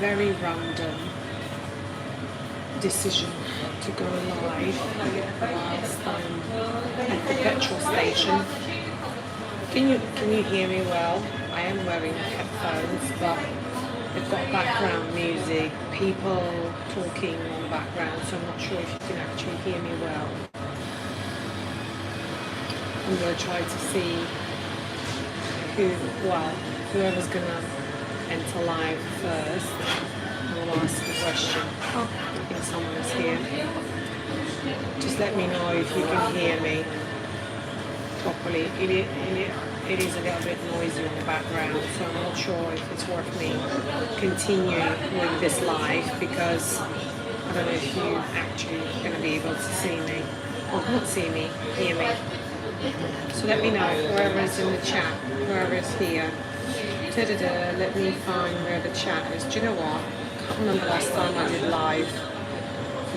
very random decision to go live whilst I'm at the petrol station. Can you hear me well? I am wearing headphones, but they've got background music, people talking on the background, so I'm not sure if you can actually hear me well. I'm going to try to see whoever's going to enter live first. I'll ask the question. Oh, I think someone is here. Just let me know if you can hear me properly. It is a little bit noisy on the background, so I'm not sure if it's worth me continuing with this live, because I don't know if you actually going to be able to see me, or not see me, hear me. So let me know, whoever is in the chat, whoever is here. Let me find where the chat is. Do you know what? I can't remember last time I did live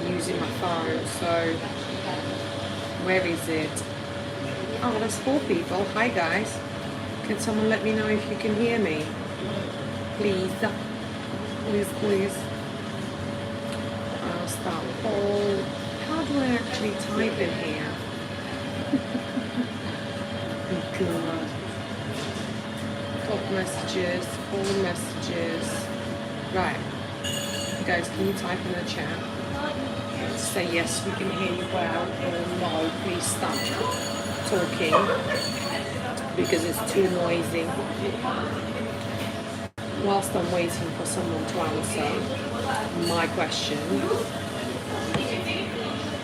using my phone, so where is it? Oh, there's 4 people. Hi guys. Can someone let me know if you can hear me? Please. Please. I'll start poll. How do I actually type in here? God. Top messages, all messages. Right. Guys, can you type in the chat? Say yes, we can hear you well, or no, please stop talking because it's too noisy. Whilst I'm waiting for someone to answer my question,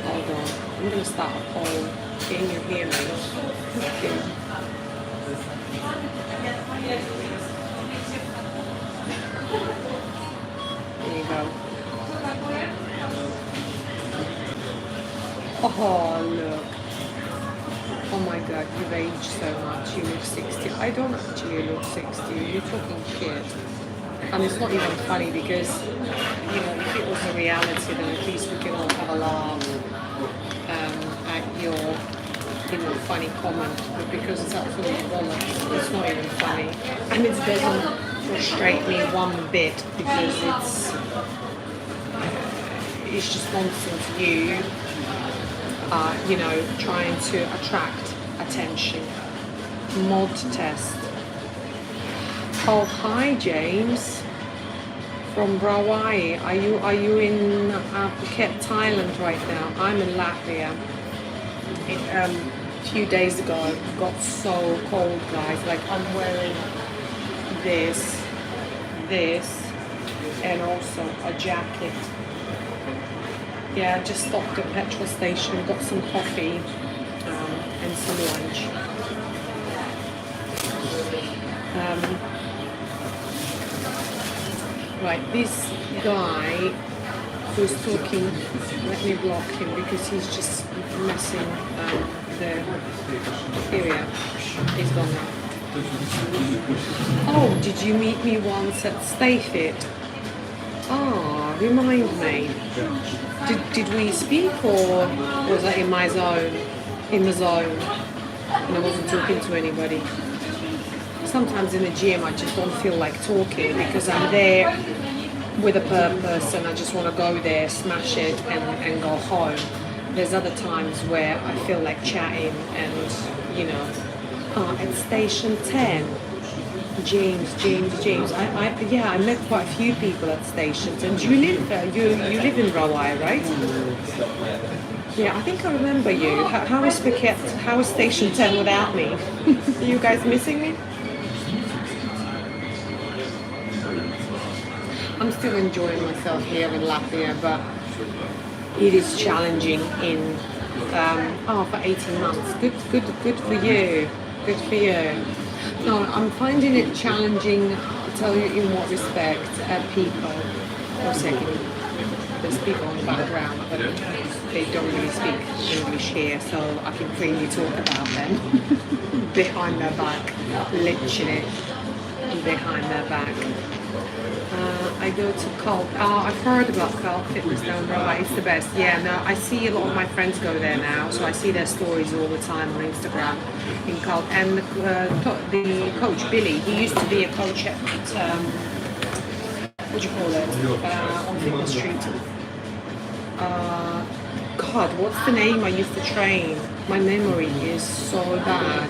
hold on, I'm going to start a poll. Can you hear me? Okay. There you go. Oh, look. Oh my God, you've aged so much. You look 60. I don't actually look 60. You're talking shit. And it's not even funny because, you know, if it was a reality, then at least we can all have a laugh at your, you know, funny comment. But because it's absolutely bollocks, it's not even funny. And it doesn't frustrate me one bit because it's just nonsense. You know, trying to attract attention. Mod test. Oh, hi James from Hawaii. Are you in Phuket, Thailand right now? I'm in Latvia. A few days ago, it got so cold, guys. Like I'm wearing this, and also a jacket. Yeah, I just stopped at the petrol station, got some coffee and some lunch. Right, this guy who's talking, let me block him because he's just messing the area. He's gone now. Oh, did you meet me once at Stay Fit? Ah, remind me. Did we speak, or was I in my zone, in the zone, and I wasn't talking to anybody? Sometimes in the gym I just don't feel like talking because I'm there with a purpose and I just want to go there, smash it and go home. There's other times where I feel like chatting and, you know, at station 10. James. I met quite a few people at stations. And you live in Hawaii, right? Yeah, I think I remember you. How is Phuket? How is Station 10 without me? Are you guys missing me? I'm still enjoying myself here in Latvia, but it is challenging in for 18 months. Good for you. Good for you. No, I'm finding it challenging. I'll tell you in what respect. People. One second. There's people in the background, but they don't really speak English here, so I can freely talk about them behind their back, literally behind their back. I go to Cult. Oh, I've heard about Cult Fitness down there. It's the best. Yeah, no, I see a lot of my friends go there now, so I see their stories all the time on Instagram in Cult. And the coach Billy, he used to be a coach at what do you call it, on Fitness Street. God, what's the name I used to train? My memory is so bad.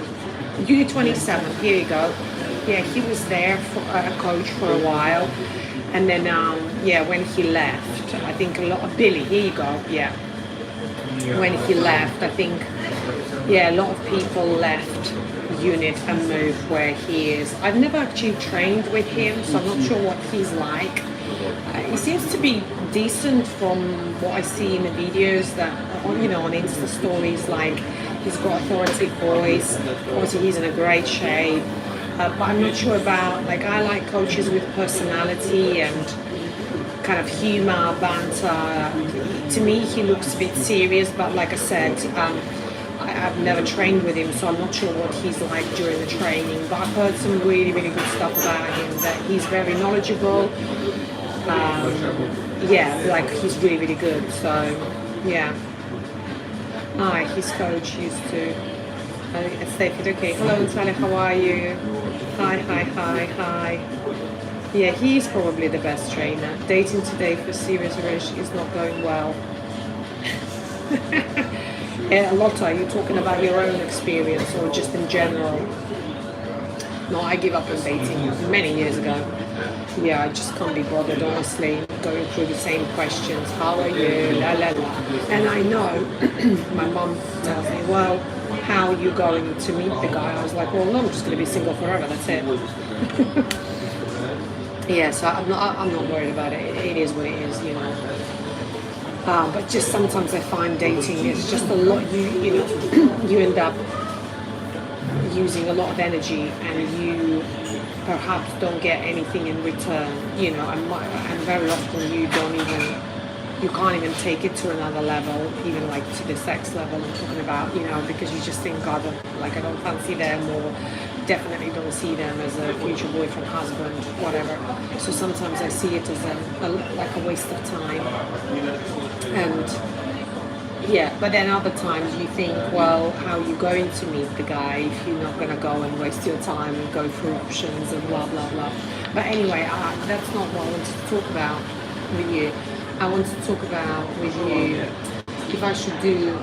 Unit 27, here you go. Yeah, he was there for a coach for a while. And then, yeah, when he left, I think a lot of Billy, here you go, yeah. When he left, I think, yeah, a lot of people left unit and moved where he is. I've never actually trained with him, so I'm not sure what he's like. He seems to be decent from what I see in the videos that, you know, on Insta stories, like he's got authoritative voice, obviously he's in a great shape, but I'm not sure about, like, I like coaches with personality and kind of humor, banter. To me, he looks a bit serious, but like I said, I've never trained with him, so I'm not sure what he's like during the training, but I've heard some really, really good stuff about him, that he's very knowledgeable. Yeah, like he's really, really good, so yeah. Hi, his coach used to stay fit. Okay, hello Natalija, how are you? Hi. Yeah, he's probably the best trainer. Dating today for serious relationship is not going well. Lotta, are you talking about your own experience or just in general? No, I gave up on dating many years ago. Yeah, I just can't be bothered, honestly, going through the same questions. How are you? La la la. And I know my mum tells me, well, how are you going to meet the guy? I was like, well, no, I'm just going to be single forever. That's it. Yeah, so I'm not worried about it. It is what it is, you know. But just sometimes I find dating is just a lot. You know, you end up using a lot of energy, and you perhaps don't get anything in return. You know, and very often you can't even take it to another level, even like to the sex level I'm talking about. You know, because you just think, God, like I don't fancy them, or definitely don't see them as a future boyfriend, husband, whatever. So sometimes I see it as like a waste of time. And yeah, but then other times you think, well, how are you going to meet the guy if you're not going to go and waste your time and go through options and blah, blah, blah. But anyway, that's not what I wanted to talk about with you. I wanted to talk about with you if I should do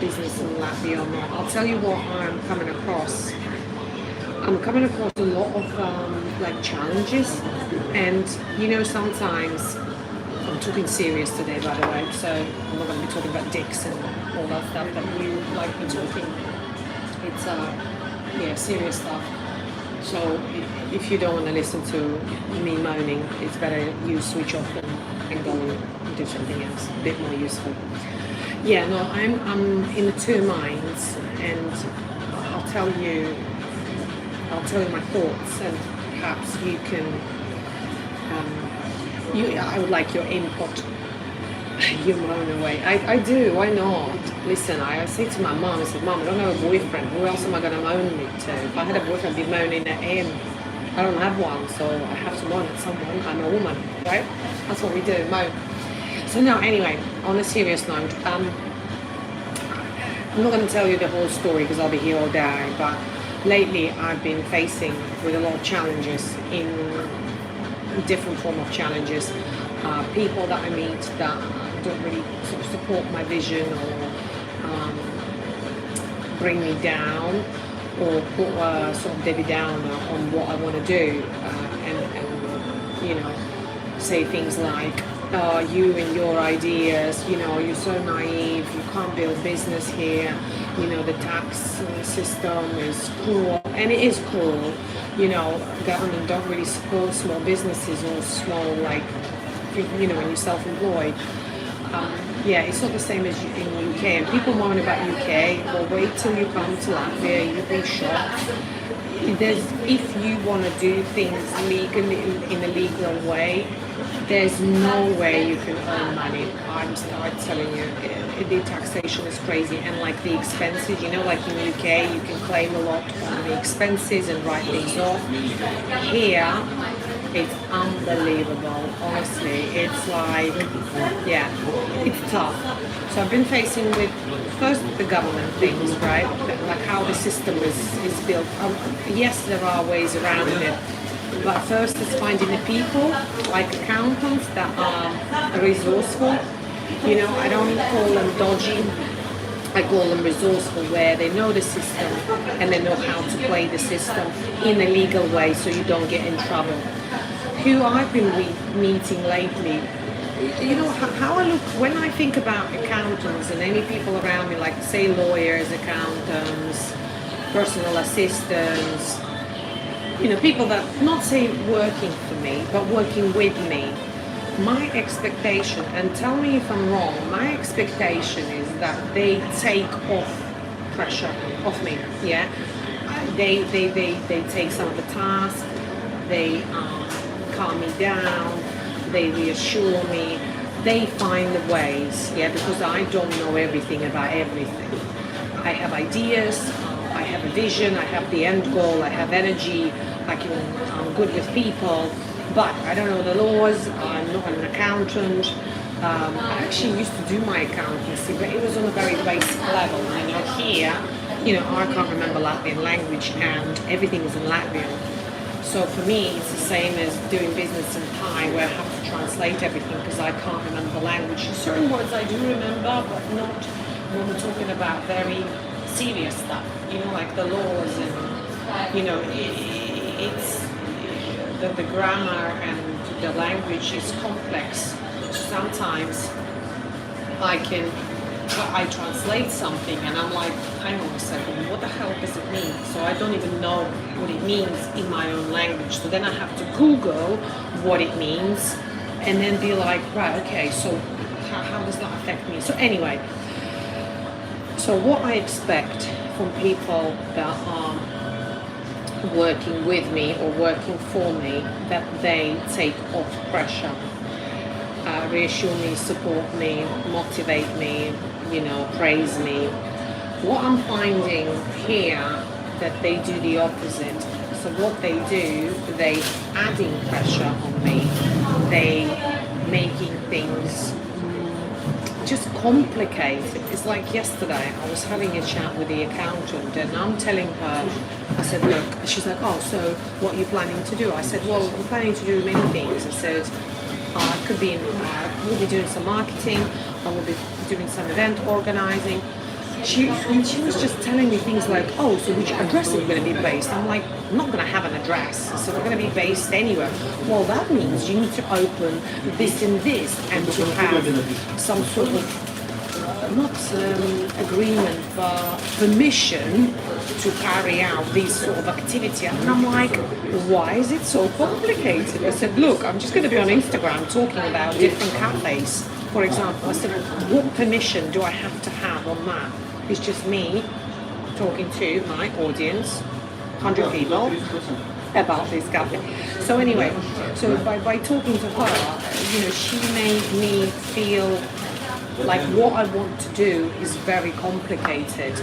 business in Latvia or not. I'll tell you what I'm coming across. I'm coming across a lot of like challenges, and you know, sometimes I'm talking serious today, by the way, so I'm not going to be talking about dicks and all that stuff that you like me talking. It's yeah, serious stuff. So if you don't want to listen to me moaning, it's better you switch off and go and do something else, a bit more useful. Yeah, no, I'm in the two minds, and I'll tell you my thoughts, and perhaps you can. I would like your input. You moan away. I do. Why not? Listen, I say to my mum, I said, Mum, I don't have a boyfriend. Who else am I going to moan to? If I had a boyfriend, I'd be moaning at him. I don't have one, so I have to moan at someone. I'm a woman, right? That's what we do, moan. So now, anyway, on a serious note, I'm not going to tell you the whole story because I'll be here all day, but lately I've been facing with a lot of challenges in different form of challenges. People that I meet that don't really sort of support my vision, or bring me down, or put a sort of Debbie Downer on what I want to do, and you know, say things like, oh, you and your ideas, you know, you're so naive, you can't build business here, you know, the tax system is cruel, and it is cruel. You know, government don't really support small businesses or small, like, you know, when you're self-employed. Yeah, it's not the same as in the UK. And people moan about UK, well, wait till you come to Latvia, you'll be shocked. If you want to do things legally, in a legal way, there's no way you can earn money. I'm telling you, the taxation is crazy, and like the expenses, you know, like in the UK, you can claim a lot on the expenses and write things off. Here, it's unbelievable, honestly. It's like, yeah, it's tough. So I've been facing with, first, the government things, right? Like how the system is built. Yes, there are ways around it. But first it's finding the people, like accountants, that are resourceful. You know, I don't call them dodgy. I call them resourceful, where they know the system and they know how to play the system in a legal way so you don't get in trouble. Who I've been meeting lately, you know, how I look, when I think about accountants and any people around me, like say lawyers, accountants, personal assistants, you know, people that, not say working for me, but working with me, my expectation, and tell me if I'm wrong, my expectation is that they take off pressure off me, yeah? They take some of the tasks, they calm me down, they reassure me, they find the ways, yeah, because I don't know everything about everything. I have ideas, I have a vision, I have the end goal, I have energy, I'm good with people, but I don't know the laws, I'm not an accountant. I actually used to do my accountancy, but it was on a very basic level. You know, here, you know, I can't remember Latvian language and everything is in Latvian. So for me, it's the same as doing business in Thai, where I have to translate everything because I can't remember the language. Certain words I do remember, but not when we're talking about very serious stuff, you know, like the laws and, you know, it's the grammar and the language is complex. Sometimes I translate something and I'm like, hang on a second, what the hell does it mean? So I don't even know what it means in my own language. So then I have to Google what it means and then be like, right, okay, so how does that affect me? So anyway, so what I expect from people that are working with me or working for me, that they take off pressure. Reassure me, support me, motivate me, you know, praise me. What I'm finding here, that they do the opposite. So what they do, they adding pressure on me. They making things just complicated. It's like yesterday, I was having a chat with the accountant and I'm telling her, I said, look, she's like, oh, so what are you planning to do? I said, well, I'm planning to do many things. I said, I could be we'll be doing some marketing, I will be doing some event organizing. She was just telling me things like, oh, so which address are you going to be based? I'm like, I'm not going to have an address, so we're going to be based anywhere. Well, that means you need to open this and this and to have some sort of, not agreement, but permission to carry out this sort of activity. And I'm like, why is it so complicated? I said, look, I'm just going to be on Instagram talking about different cafes, for example. I said, what permission do I have to have on that? It's just me talking to my audience, 100 people, about this cafe. So anyway, so by talking to her, you know, she made me feel like what I want to do is very complicated.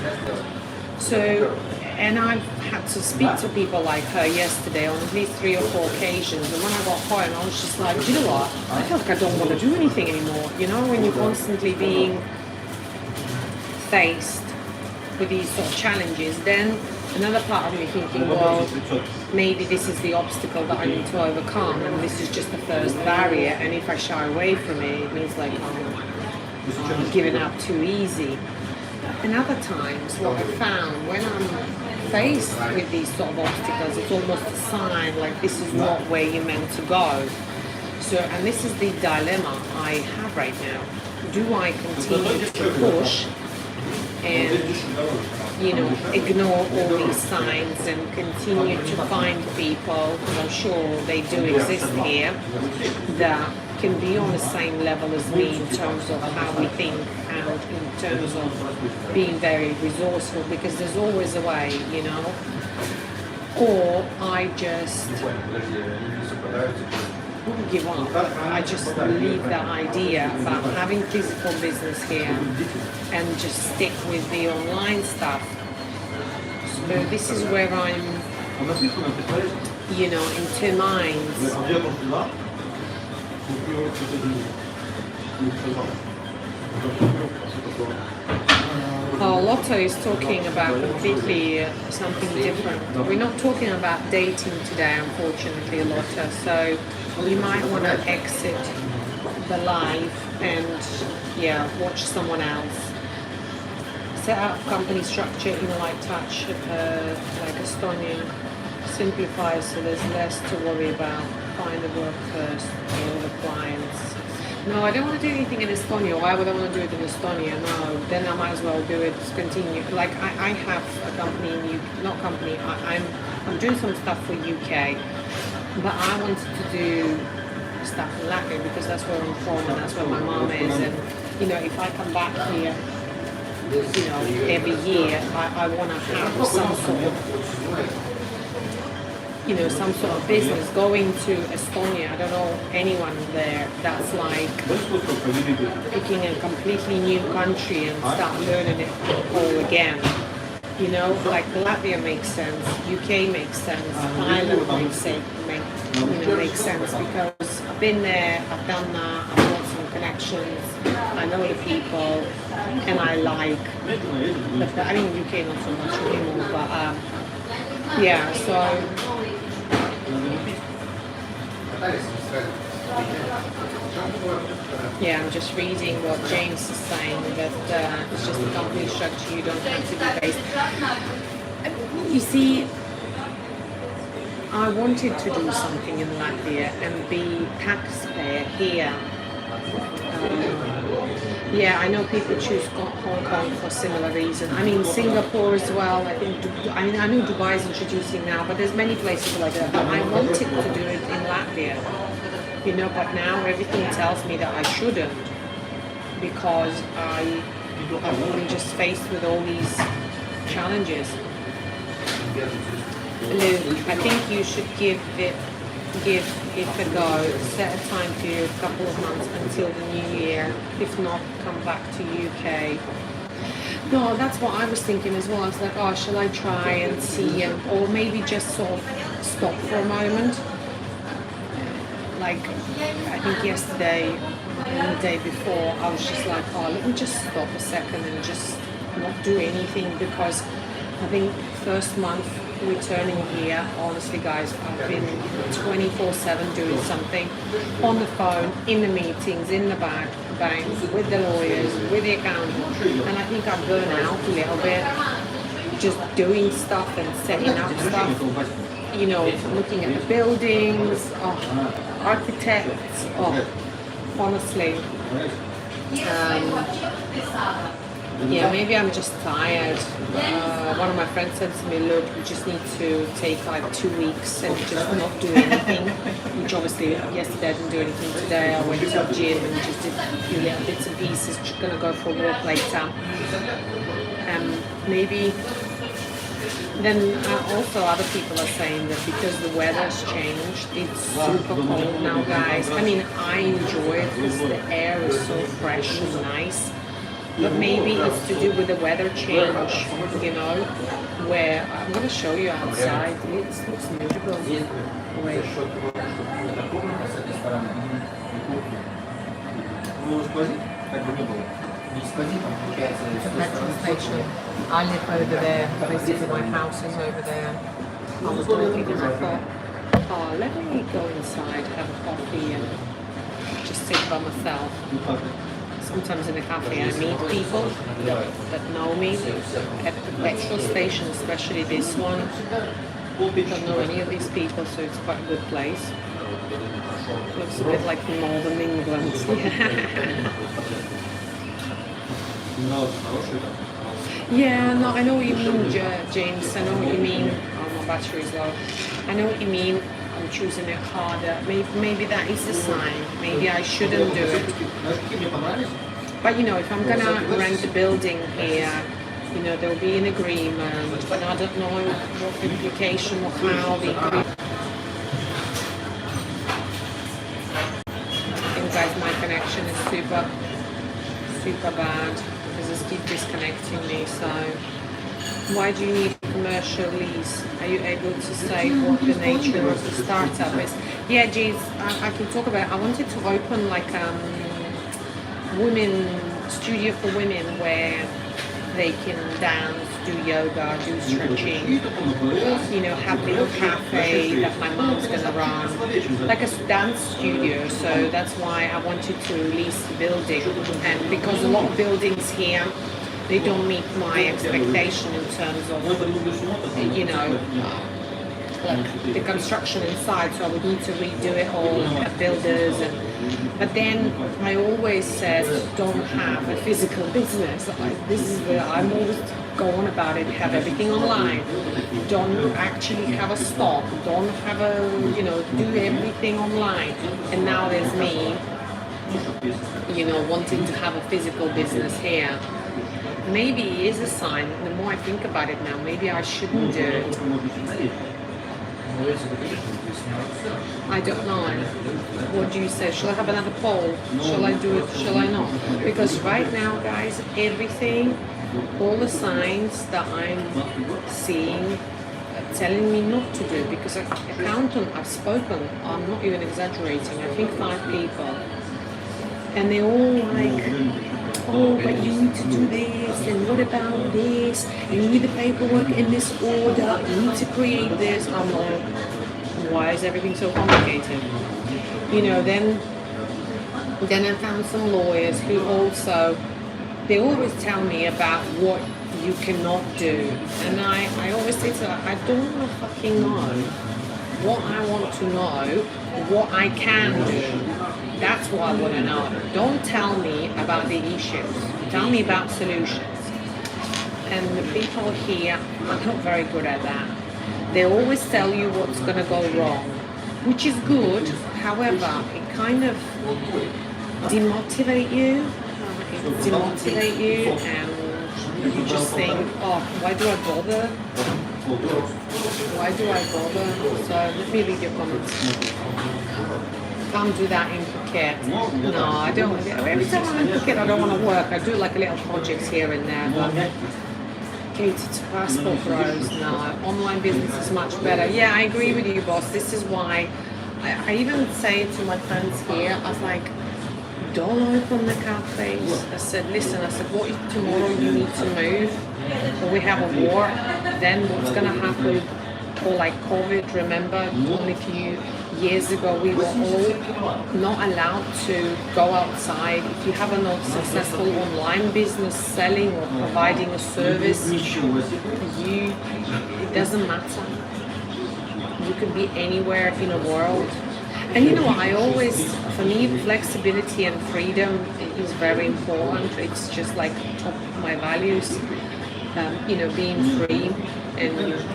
So, and I've had to speak to people like her yesterday on at least 3 or 4 occasions, and when I got home I was just like, do you know what, I feel like I don't want to do anything anymore. You know, when you're constantly being faced with these sort of challenges, then another part of me thinking, well, maybe this is the obstacle that I need to overcome, and this is just the first barrier, and if I shy away from it, it means like I'm giving up too easy. And other times, what I found, when I'm faced with these sort of obstacles, it's almost a sign like this is not where you're meant to go. So, and this is the dilemma I have right now. Do I continue to push and, you know, ignore all these signs and continue to find people, because I'm sure they do exist here, that can be on the same level as me in terms of how we think and in terms of being very resourceful, because there's always a way, you know. Or I just give up. I just leave that idea about having physical business here and just stick with the online stuff. So this is where I'm, you know, in 2 minds. Lotto is talking about completely something different. We're not talking about dating today, unfortunately, Lotto. So you might want to exit the life and watch someone else. Set up company structure in a light touch, like Estonia. Simplify so there's less to worry about. Find the work first, all the clients. No, I don't want to do anything in Estonia. Why would I want to do it in Estonia? No, then I might as well do it, continue. Like I have a company in UK, not company, I'm doing some stuff for UK, but I wanted to do stuff in Latvia because that's where I'm from and that's where my mom is. And, you know, if I come back here, you know, every year, I want to have some sort of, you know, some sort of business. Going to Estonia, I don't know anyone there. That's like picking a completely new country and start learning it all again. You know, like Latvia makes sense, UK makes sense, Ireland makes sense because I've been there, I've done that, I've got some connections, I know the people, and I like. I mean, UK not so much anymore, but yeah. So. Yeah, I'm just reading what James is saying, that it's just a company structure, you don't have to be based. You see, I wanted to do something in Latvia and be taxpayer here. Yeah, I know people choose Hong Kong for similar reasons. I mean, Singapore as well. I know Dubai is introducing now, but there's many places like that. But I wanted to do it in Latvia, you know. But now everything tells me that I shouldn't, because I'm just faced with all these challenges. Luke, I think you should give it a go. Set a time period, a couple of months until the new year. If not, come back to UK. No, that's what I was thinking as well. I was like, oh, shall I try and see, or maybe just sort of stop for a moment. Like, I think yesterday and the day before, I was just like, oh, let me just stop a second and just not do anything, because I think first month returning here, honestly guys, I've been 24/7 doing something on the phone, in the meetings, in the bank, with the lawyers, with the accountant, and I think I burn out a little bit just doing stuff and setting up stuff, you know, looking at the buildings, architects, honestly. Yeah, maybe I'm just tired. One of my friends said to me, look, you just need to take like 2 weeks and just not do anything, which obviously yesterday I didn't do anything today. I went to the gym and just did a few little bits and pieces, just gonna go for a walk later. Maybe then also other people are saying that because the weather's changed, it's super cold now, guys. I mean, I enjoy it because the air is so fresh and nice. But maybe it's to do with the weather change, you know, where I'm going to show you outside. It looks miserable. Wait. The petrol station. I live over there. Basically, my house is over there. I was looking and I thought, oh, let me go inside, have a coffee and just sit by myself. Sometimes in a cafe I meet people that know me at the petrol station, especially this one. I don't know any of these people, so it's quite a good place. Looks a bit like northern England. Yeah, no, I know what you mean, James. I know what you mean. Oh, my battery's low. I know what you mean. I'm choosing it harder. Maybe that is a sign. Maybe I shouldn't do it. But you know, if I'm gonna rent a building here, you know, there'll be an agreement, and I don't know what the implication of how the agreement. I think, guys, my connection is super bad because it keeps disconnecting me. So, why do you need a commercial lease? Are you able to say what the nature of the startup is? Yeah, geez, I can talk about it. I wanted to open like women studio for women where they can dance, do yoga, do stretching, you know, have a little cafe that my mom's gonna run, like a dance studio. So that's why I wanted to lease the building, and because a lot of buildings here, they don't meet my expectation in terms of, you know, like the construction inside, so I would need to redo it all and have builders. But then I always said, don't have a physical business. I'm always go on about it, have everything online. Don't actually have a stock. Don't have a, you know, do everything online. And now there's me, you know, wanting to have a physical business here. Maybe it is a sign. The more I think about it now, maybe I shouldn't do it. I don't know. What do you say? Shall I have another poll? Shall I do it? Shall I not? Because right now, guys, everything, all the signs that I'm seeing are telling me not to do, because accountant, I've spoken, I'm not even exaggerating, I think 5 people. And they're all like, oh, but you need to do this, and what about this? You need the paperwork in this order, you need to create this. I'm like, why is everything so complicated? You know, then I found some lawyers who also, they always tell me about what you cannot do. And I always say to them, I don't want to fucking know. What I want to know, what I can do. That's what I want to know. Don't tell me about the issues. Tell me about solutions. And the people here are not very good at that. They always tell you what's going to go wrong, which is good. However, it kind of demotivates you. And you just think, oh, why do I bother? Why do I bother? So let me read your comments. Can't do that in Phuket. No, I don't. Every time I'm in Phuket, I don't want to work. I do like little projects here and there, but cater to passport bros. No, online business is much better. Yeah, I agree with you, boss. This is why I even say to my friends here, I was like, don't open the cafes. I said, listen, what if tomorrow you need to move, or we have a war, then what's going to happen? Or like COVID, remember, only a few years ago, we were all not allowed to go outside. If you have a not successful online business selling or providing a service, it doesn't matter. You could be anywhere in the world. And you know, I always, for me, flexibility and freedom is very important. It's just like top of my values. You know, being free and,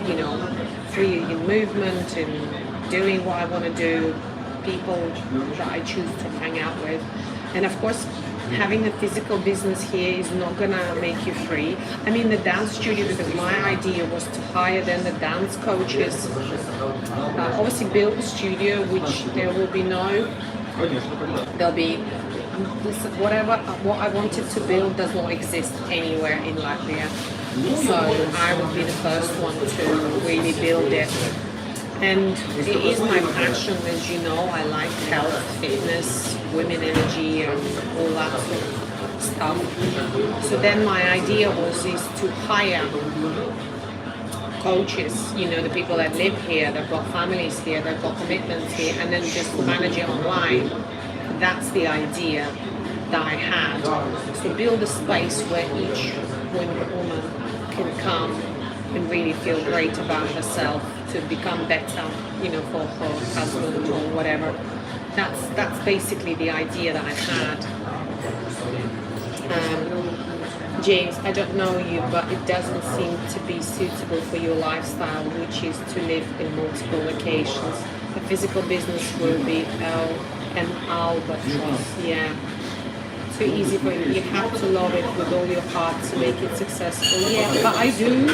you know, free in movement and doing what I want to do, people that I choose to hang out with. And of course, having a physical business here is not going to make you free. I mean, the dance studio, because my idea was to hire then the dance coaches, obviously build a studio, which there will be there'll be, whatever, what I wanted to build does not exist anywhere in Latvia. So I would be the first one to really build it. And it is my passion, as you know. I like health, fitness, women energy, and all that sort of stuff. So then my idea is to hire coaches, you know, the people that live here, they've got families here, they've got commitments here, and then just manage it online. That's the idea that I had. So build a space where each woman can come and really feel great about herself, to become better, you know, for her husband or whatever. That's basically the idea that I had. James, I don't know you, but it doesn't seem to be suitable for your lifestyle, which is to live in multiple locations. A physical business will be an albatross, yeah. Too easy for you. You have to love it with all your heart to make it successful. Yeah, but I do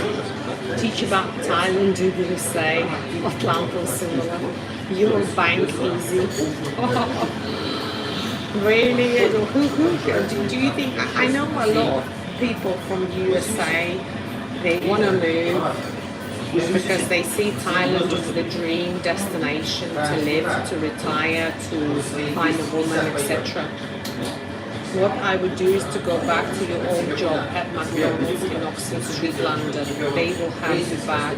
teach about Thailand, do you say? Atlanta similar. Euro bank easy. Really? Do you think, I know a lot of people from USA, they want to move because they see Thailand as the dream destination to live, to retire, to find a woman, etc. what I would do is to go back to your old job at McDonald's in Oxford Street, London. They will have you back.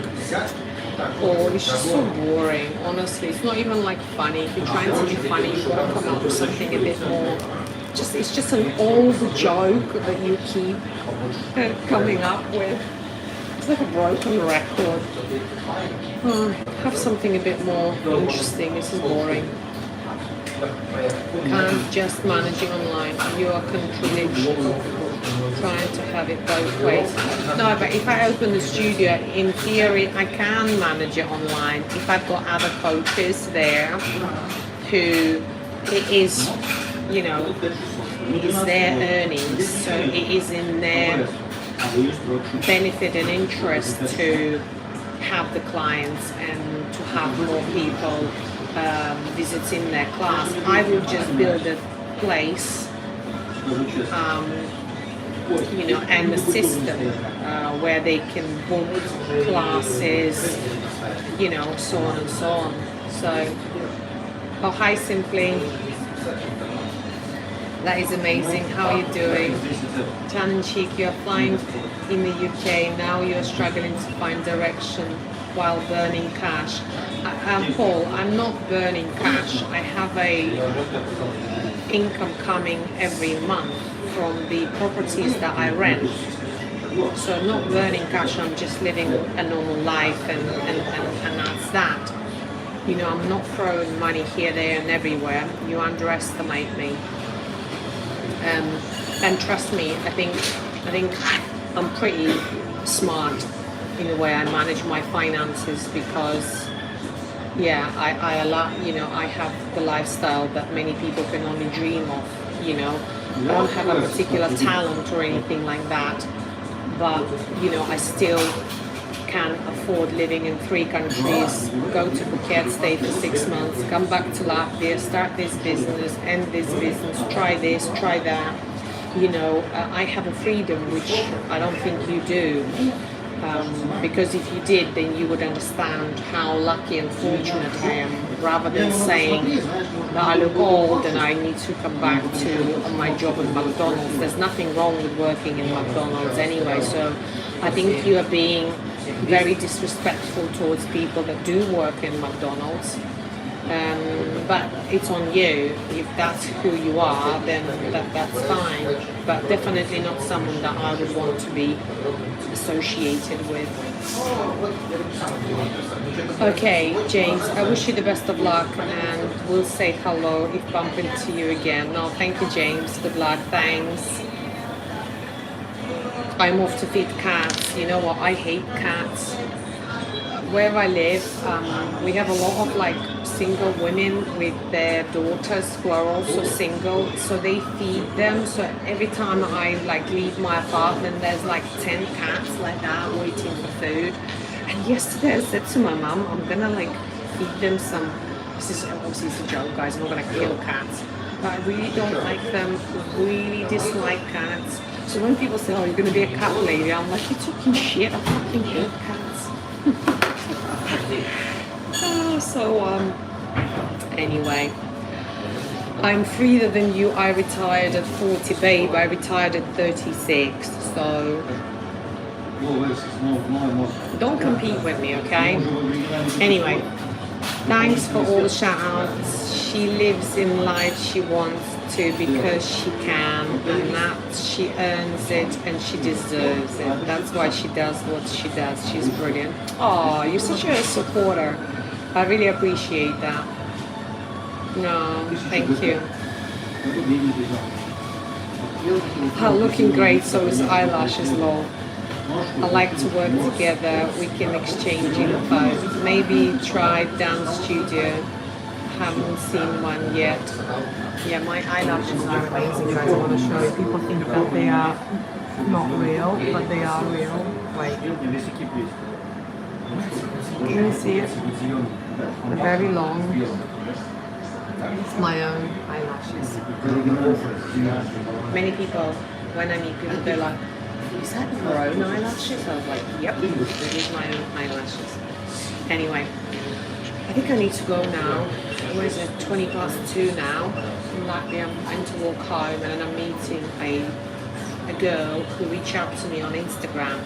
Oh, it's just so boring, honestly. It's not even like funny. If you're trying to be funny, you've got to come up with something a bit more. It's just an old joke that you keep coming up with. It's like a broken record. Oh, have something a bit more interesting. This is boring. You can't just managing online. You are contradiction. Trying to have it both ways. No, but if I open the studio, in theory, I can manage it online. If I've got other coaches there who it is, you know, it is their earnings, so it is in their benefit and interest to have the clients and to have more people visits in their class. I will just build a place, you know, and a system where they can book classes, you know, so on and so on. So, oh, hi, Simply. That is amazing. How are you doing? Tongue in cheek, you're flying in the UK. Now you're struggling to find direction while burning cash. Paul, I'm not burning cash. I have a income coming every month from the properties that I rent. So I'm not burning cash, I'm just living a normal life and that's that. You know, I'm not throwing money here, there and everywhere. You underestimate me. And trust me, I think I'm pretty smart in the way I manage my finances because yeah, I allow, you know, I have the lifestyle that many people can only dream of, you know. I don't have a particular talent or anything like that, but you know, I still can afford living in 3 countries, go to Phuket, stay for 6 months, come back to Latvia, start this business, end this business, try this, try that. You know, I have a freedom which I don't think you do. Because if you did, then you would understand how lucky and fortunate I am, rather than saying that I look old and I need to come back to my job at McDonald's. There's nothing wrong with working in McDonald's anyway, so I think you are being very disrespectful towards people that do work in McDonald's. But it's on you. If that's who you are, then that's fine. But definitely not someone that I would want to be associated with. Okay, James, I wish you the best of luck and we'll say hello if bump into you again. No, thank you, James. Good luck. Thanks. I'm off to feed cats. You know what? I hate cats. Where I live, we have a lot of like single women with their daughters who are also single, so they feed them. So every time I like leave my apartment, there's like 10 cats like that waiting for food. And yesterday I said to my mum, I'm gonna like feed them some. This is obviously it's a joke, guys. I'm not gonna kill cats, but I really don't like them. Really dislike cats. So when people say, "Oh, you're gonna be a cat lady," I'm like, "You're talking shit. I fucking hate cats." Anyway, I'm freer than you. I retired at 40, babe. I retired at 36, so don't compete with me, okay? Anyway, thanks for all the shout outs. She lives in life she wants to because she can, and that she earns it and she deserves it. That's why she does what she does. She's brilliant. Oh, you're such a supporter. I really appreciate that. No, thank you. Oh, looking great, so is eyelashes, lol. I like to work together, we can exchange info. Maybe try dance studio. Haven't seen one yet. Yeah, my eyelashes are amazing, guys. I want to show you. People think that they are not real, but they are real. Wait. Can you see it? They're very long. It's my own eyelashes. Many people, when I meet people, they're like, "Is that your own eyelashes?" I was like, "Yep, it is my own eyelashes." Anyway, I think I need to go now. What is it? 2 now. Latvia, I'm going to walk home and then I'm meeting a girl who reached out to me on Instagram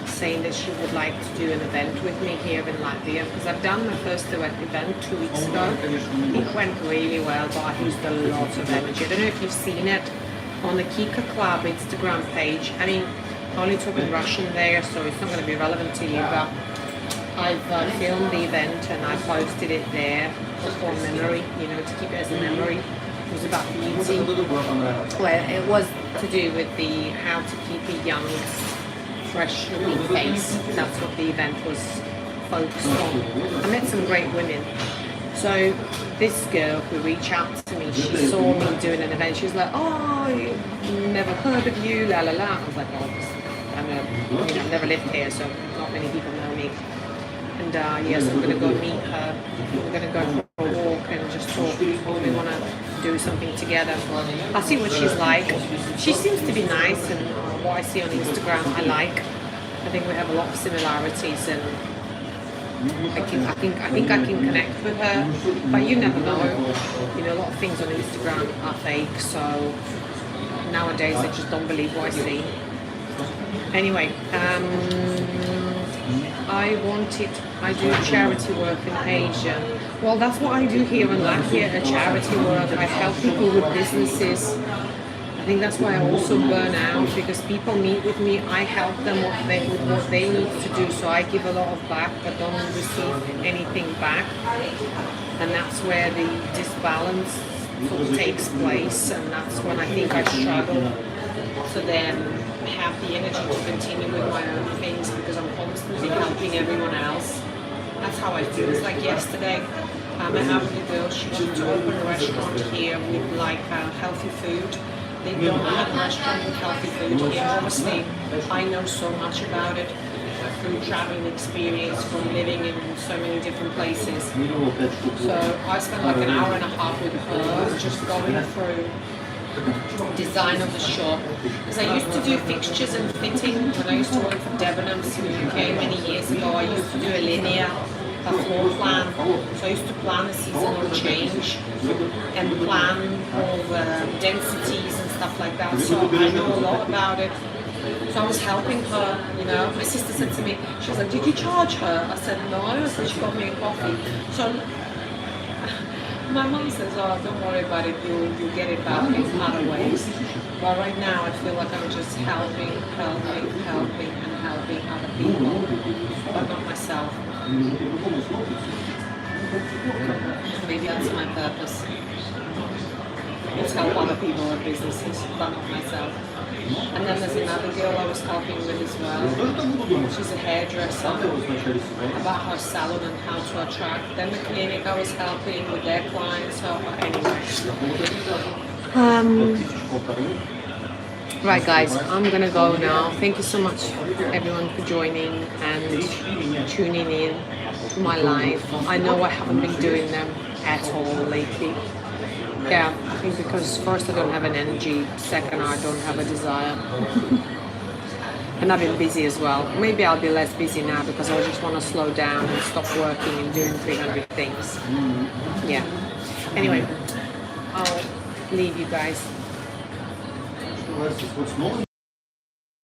saying that she would like to do an event with me here in Latvia, because I've done my first event 2 weeks ago. It went really well, but I used a lot of energy. I don't know if you've seen it on the 𝐜𝐿𝐴 Instagram page. I mean, I only talk in Russian there, so it's not going to be relevant to you, but I've filmed the event and I posted it there for memory, you know, to keep it as a memory. It was about beauty. Well, it was to do with the how to keep a young, fresh looking face. That's what the event was focused on. I met some great women. So this girl who reached out to me, she saw me doing an event. She was like, "Oh, never heard of you, la la la." I was like, "Oh, I've never lived here, so not many people know me." And yes, I'm going to go meet her. We're going to go for a walk and just talk. We want to do something together. I'll see what she's like. She seems to be nice, and what I see on Instagram, I like. I think we have a lot of similarities, and I think I can connect with her. But you never know. You know, a lot of things on Instagram are fake, so nowadays I just don't believe what I see. Anyway, I do charity work in Asia. Well, that's what I do here in Latvia, a charity work. I help people with businesses. I think that's why I also burn out, because people meet with me, I help them with what they need to do. So I give a lot of back, but don't receive anything back. And that's where the disbalance sort of takes place, and that's when I think I struggle to then have the energy to continue with my own things, because I'm constantly helping everyone else. That's how I feel. It's like yesterday, I met with a girl. She wanted to open a restaurant here with like healthy food. They don't have a restaurant with healthy food here. Obviously, I know so much about it through traveling experience, from living in so many different places. So I spent like an hour and a half with her, just going through design of the shop, because I used to do fixtures and fitting when I used to work for Debenhams in the UK many years ago. I used to do a linear floor plan, so I used to plan the seasonal change and plan all the densities and stuff like that, so I know a lot about it. So I was helping her, you know. My sister said to me, she was like, "Did you charge her?" I said, "No." I said, "She got me a coffee." So my mom says, "Oh, don't worry about it, you'll get it back in other ways." But right now I feel like I'm just helping other people, but not myself. Maybe that's my purpose. It's help other people with businesses, but not myself. And then there's another girl I was helping with as well. She's a hairdresser, about her salon and how to attract. Then the clinic I was helping with their clients. So anyway. Right guys, I'm gonna go now. Thank you so much everyone for joining and tuning in to my live. I know I haven't been doing them at all lately. Yeah, I think because first I don't have an energy, second I don't have a desire. And I've been busy as well. Maybe I'll be less busy now because I just want to slow down and stop working and doing 300 things. Yeah. Anyway, I'll leave you guys.